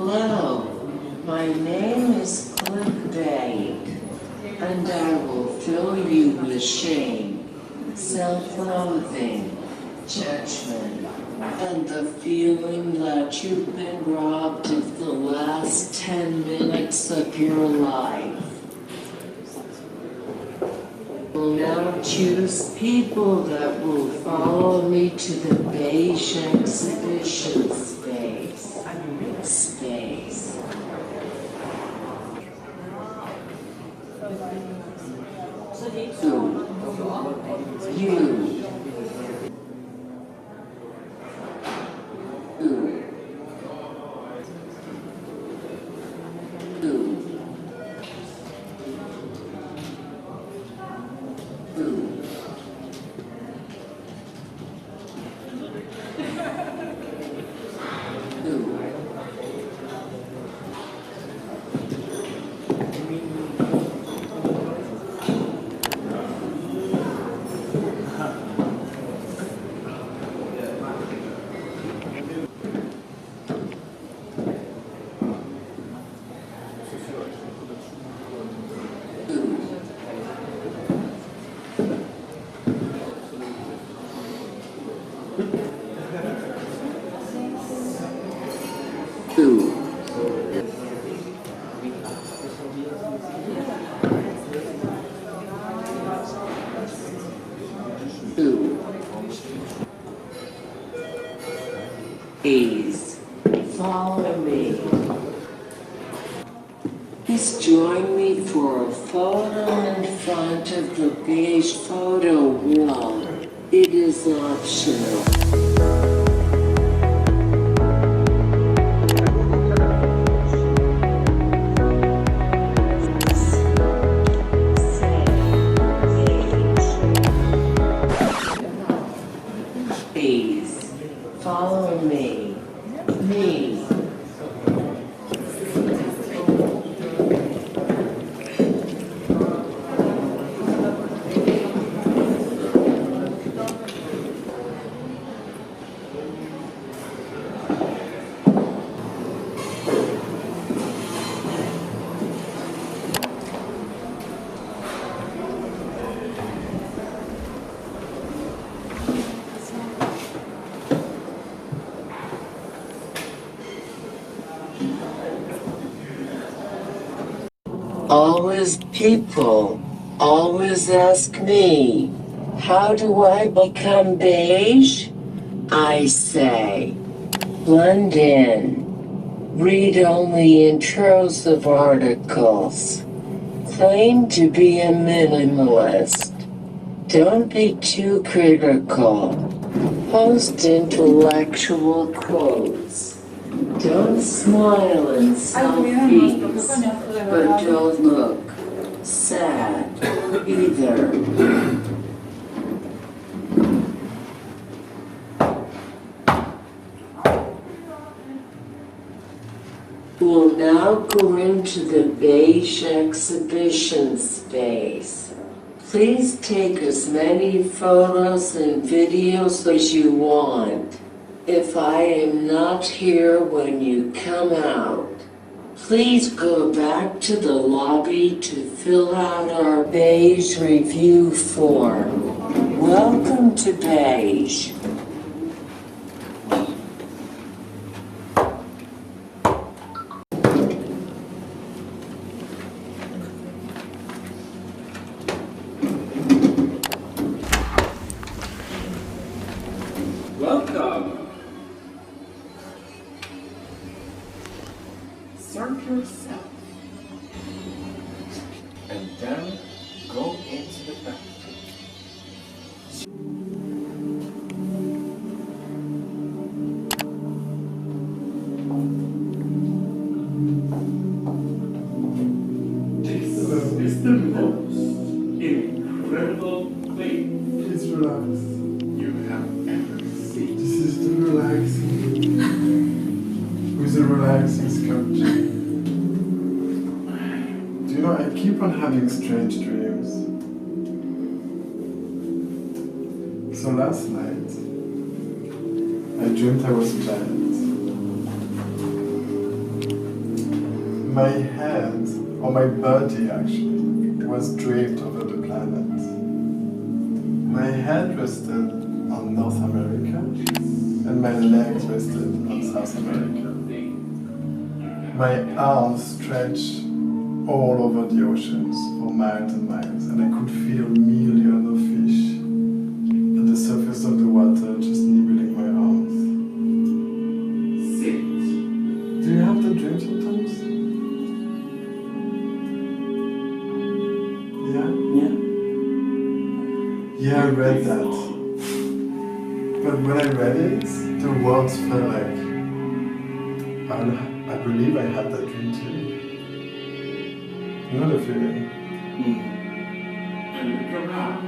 Hello, my name is CLICKBAIT, and I will fill you with shame, self-loathing, judgment, and the feeling that you've been robbed of the last 10 minutes of your life. I will now choose people that will follow me to the beige exhibition space. Please follow me. Please join me for a photo in front of the beige photo wall. It is optional. Please follow me. People always ask me, how do I become beige? I say, Lundin. Read only intros of articles. Claim to be a minimalist. Don't be too critical. Post intellectual quotes. Don't smile in selfies, but don't look sad either. We'll now go into the beige exhibition space. Please take as many photos and videos as you want. If I am not here when you come out, please go back to the lobby to fill out our beige review form. Welcome to beige. Welcome. Serve yourself. And then go into the back. This is the most incredible place Please relax. you have ever seen. This is the relaxing. With a relaxing sculpture. Do you know, I keep on having strange dreams. So last night, I dreamed I was a giant. My head, or my body actually, was draped over the planet. My head rested on North America, and my legs rested on South America. My arms stretched all over the oceans for miles and miles, and I could feel millions of fish at the surface of the water just nibbling my arms. Sit. Do you have that dream sometimes? Yeah? Yeah, I read that. But when I read it, the words felt like, I believe I had that dream too. You know the feeling? And look around.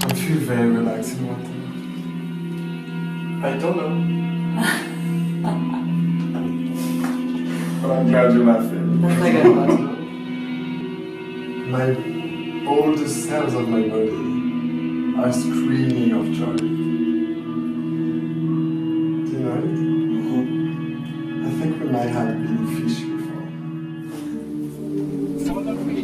I feel very relaxed in water. I don't know. But I'm glad you're laughing. That's like a button. All the cells of my body are screaming of joy. Do you know it? I think we might have been fish before. Follow me.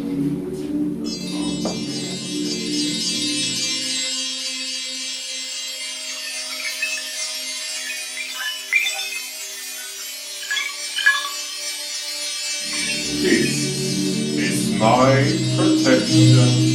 This is my protection.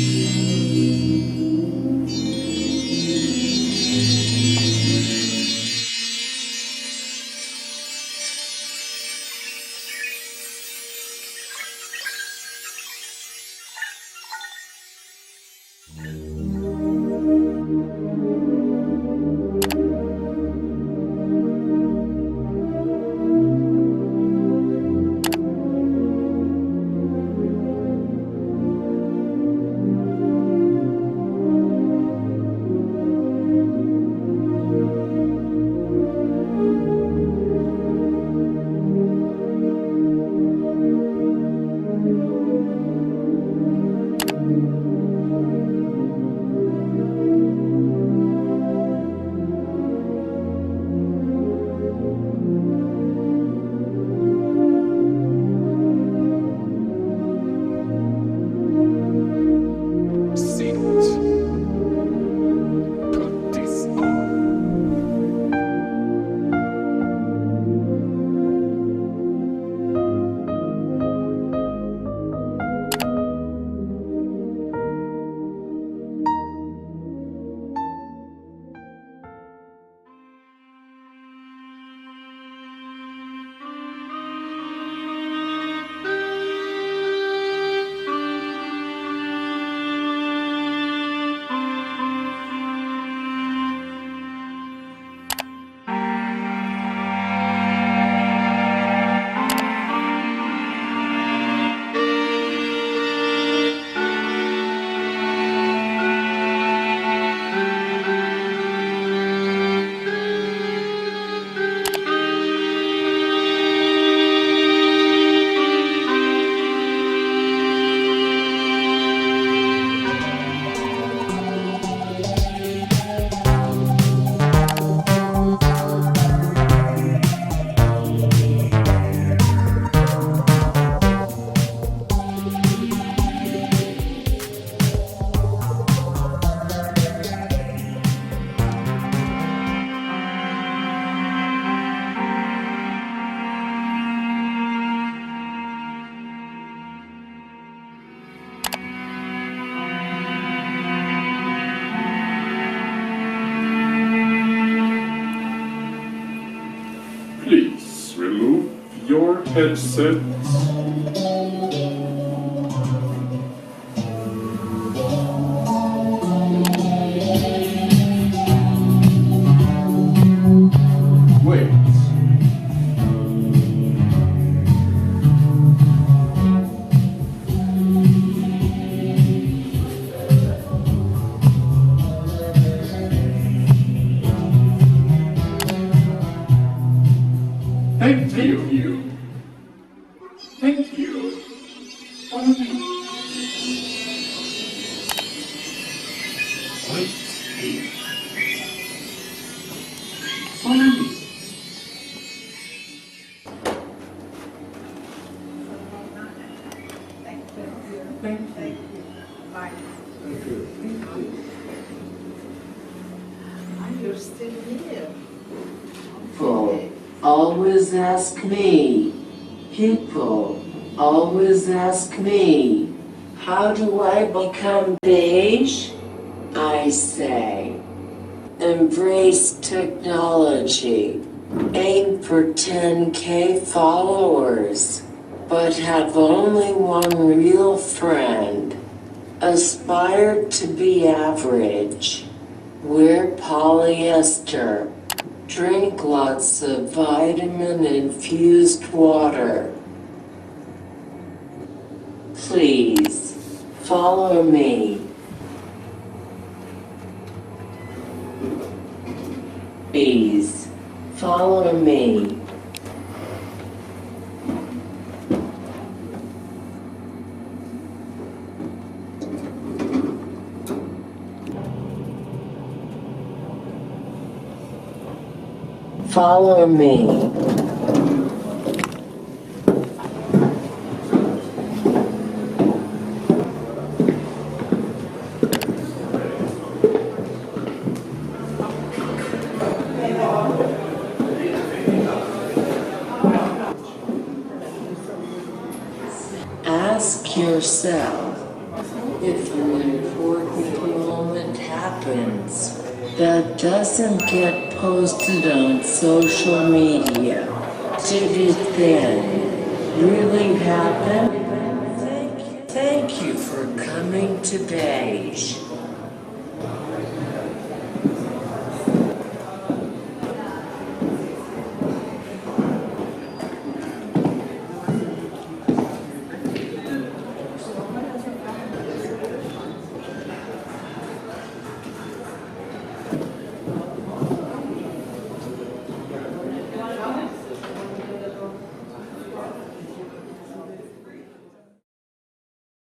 headset. Wait. Thank you. Thank you. Follow me. Wait here. Follow me. You're still here. People always ask me. People always ask me. How do I become beige? I say, embrace technology. Aim for 10K followers, but have only one real friend. Aspire to be average. Wear polyester. Drink lots of vitamin-infused water. Please, follow me. Please, follow me. Follow me. Ask yourself, if an important moment happens that doesn't get posted on social media, did it then really happen? Thank you for coming to Beige.